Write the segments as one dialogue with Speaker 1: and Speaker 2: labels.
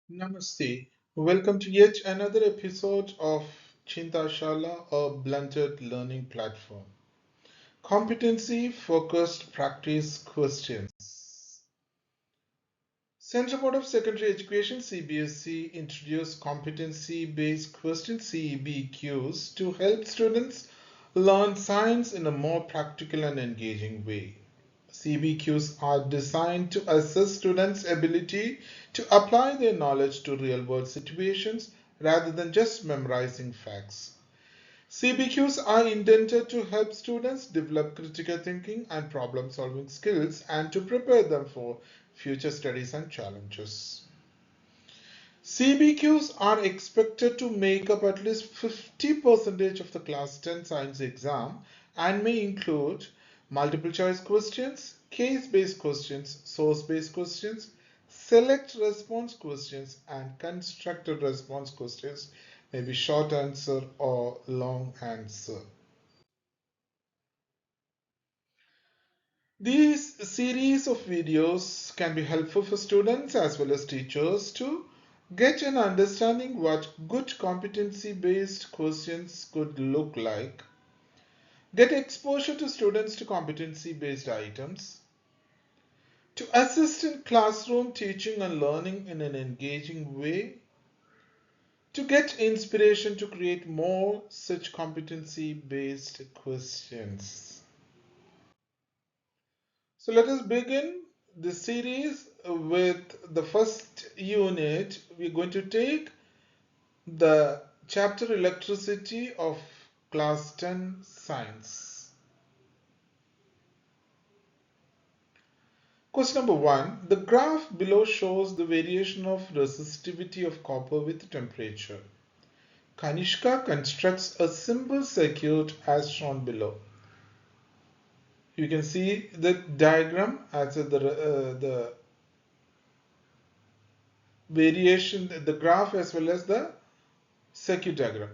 Speaker 1: Namaste. Welcome to yet another episode of Chintashala, a blended learning platform. Competency focused practice questions. Central Board of Secondary Education CBSE introduced competency based questions CBQs to help students learn science in a more practical and engaging way. CBQs are designed to assess students' ability to apply their knowledge to real world situations rather than just memorizing facts. CBQs are intended to help students develop critical thinking and problem solving skills and to prepare them for future studies and challenges. CBQs are expected to make up at least 50% of the Class 10 science exam and may include multiple choice questions, case-based questions, source-based questions, select response questions, and constructed response questions, maybe short answer or long answer. These series of videos can be helpful for students as well as teachers to get an understanding what good competency-based questions could look like, get exposure to students to competency-based items, to assist in classroom teaching and learning in an engaging way, to get inspiration to create more such competency-based questions. So let us begin the series with the first unit. We're going to take the chapter electricity of class 10 science. Question number 1. The graph below shows the variation of resistivity of copper with temperature. Kanishka constructs a simple circuit as shown below. You can see the diagram as the variation, the graph as well as the circuit diagram.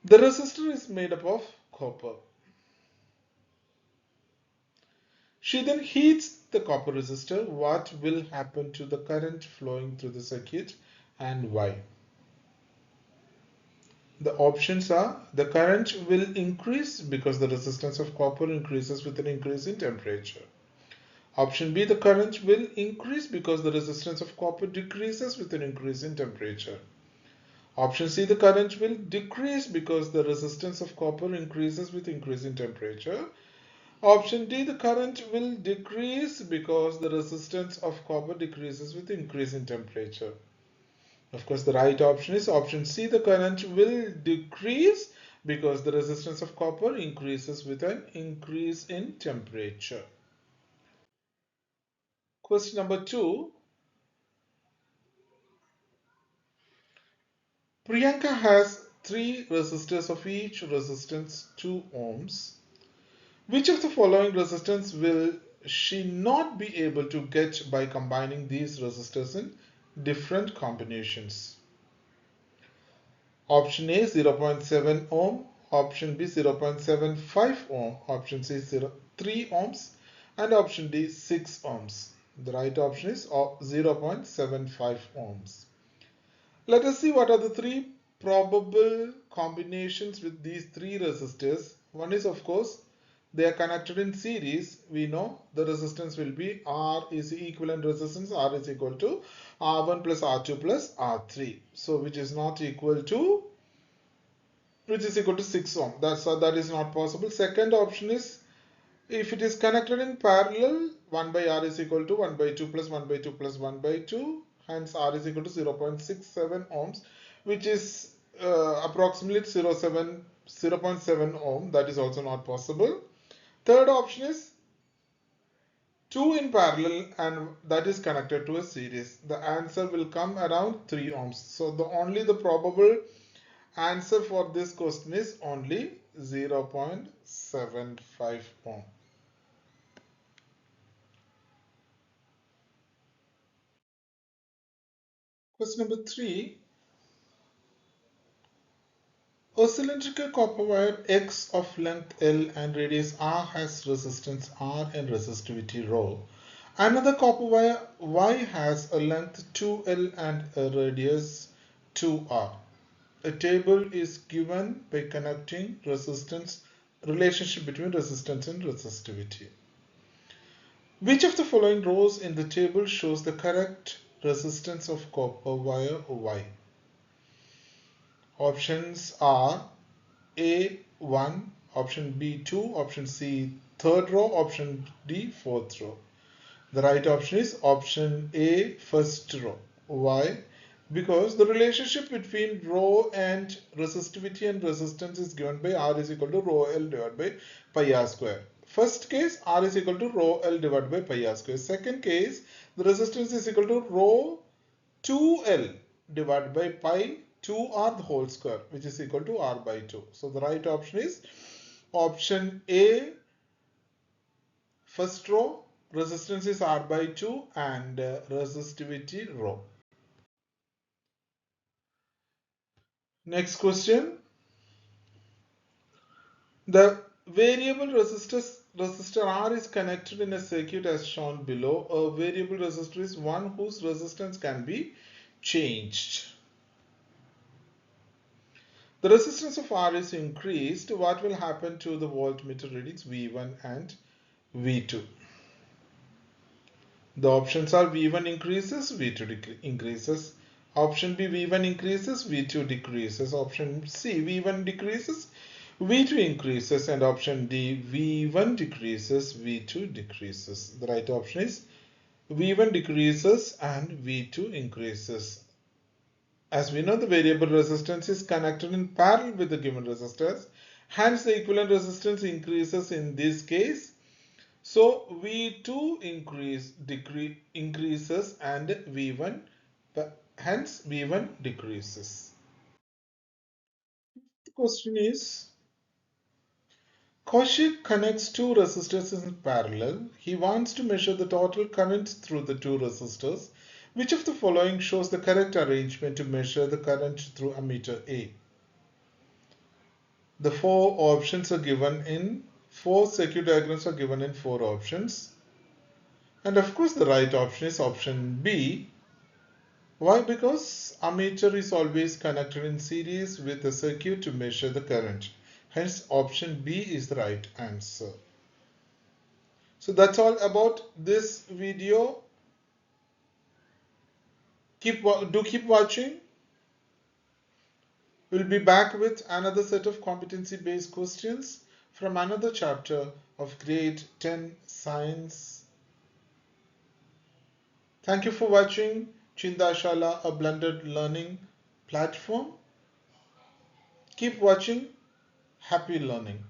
Speaker 1: The resistor is made up of copper. She then heats the copper resistor. What will happen to the current flowing through the circuit and why? The options are: the current will increase because the resistance of copper increases with an increase in temperature. Option B, the current will increase because the resistance of copper decreases with an increase in temperature. Option C, the current will decrease because the resistance of copper increases with increase in temperature. Option D, the current will decrease because the resistance of copper decreases with increase in temperature. Of course, the right option is option C, the current will decrease because the resistance of copper increases with an increase in temperature. Question number 2. Priyanka has 3 resistors of each resistance 2 ohms. Which of the following resistance will she not be able to get by combining these resistors in different combinations? Option A 0.7 ohm, option B 0.75 ohm, option C 3 ohms, and option D 6 ohms. The right option is 0.75 ohms. Let us see what are the 3 probable combinations with these 3 resistors. One is, of course, they are connected in series. We know the resistance will be R is equivalent resistance. R is equal to R1 plus R2 plus R3. So which is equal to 6 ohm. That is not possible. Second option is if it is connected in parallel, 1 by R is equal to 1 by 2 plus 1 by 2 plus 1 by 2. Hence R is equal to 0.67 ohms, which is approximately 0.7 ohm. That is also not possible. Third option is 2 in parallel and that is connected to a series. The answer will come around 3 ohms. So the probable answer for this question is only 0.75 ohm. Question number 3. A cylindrical copper wire X of length L and radius R has resistance R and resistivity ρ Another copper wire Y has a length 2L and a radius 2R. A table is given by connecting resistance, relationship between resistance and resistivity. Which of the following rows in the table shows the correct resistance of copper wire Y? Options are A1, option B 2, option C third row, option D fourth row. The right option is option A, first row. Why? Because the relationship between rho and resistivity and resistance is given by R is equal to rho L divided by pi R square. First case, R is equal to rho L divided by pi R square. Second case, the resistance is equal to rho 2L divided by pi 2R the whole square, which is equal to R by 2. So the right option is option A, first row, resistance is R by 2 and resistivity rho. Next question. The variable resistor R is connected in a circuit as shown below. A variable resistor is one whose resistance can be changed. The resistance of R is increased. What will happen to the voltmeter readings V1 and V2? The options are V1 increases, V2 increases. Option B, V1 increases, V2 decreases. Option C, V1 decreases, V2 increases. And option D, V1 decreases, V2 decreases. The right option is V1 decreases and V2 increases. As we know, the variable resistance is connected in parallel with the given resistors. Hence, the equivalent resistance increases in this case. So V2 increases and V1, hence V1 decreases. The question is, Kaushik connects two resistors in parallel. He wants to measure the total current through the two resistors. Which of the following shows the correct arrangement to measure the current through ammeter A? The four circuit diagrams are given in four options. And of course, the right option is option B. Why? Because ammeter is always connected in series with the circuit to measure the current. Hence, option B is the right answer. So that's all about this video. Keep watching. We'll be back with another set of competency-based questions from another chapter of grade 10 science. Thank you for watching Chindashala, a blended learning platform. Keep watching. Happy learning.